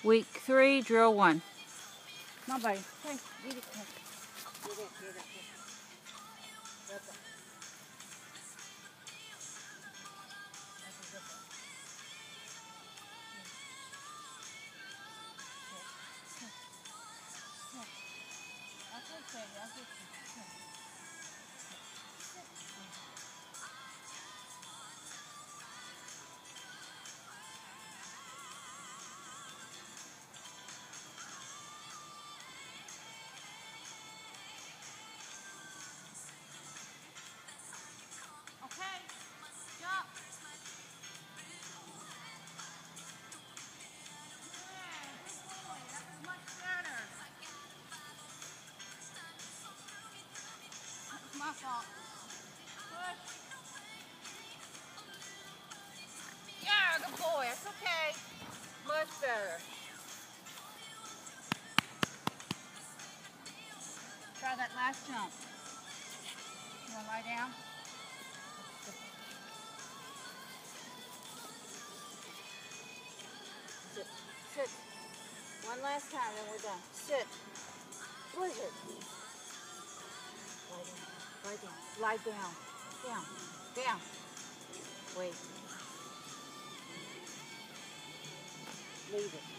Week 3, drill 1. Come on, buddy. Hey, eat it. Get it. That's it. That's okay. That's okay. Okay, jump. Yeah, good boy. That was much better. That was my fault. Push. Yeah, good boy. That's okay. Much better. Try that last jump. You want to lie down? Sit. Sit. One last time, then we're done. Sit. Blizzard. Lie down. Lie down. Lie down. Down. Down. Wait. Leave it.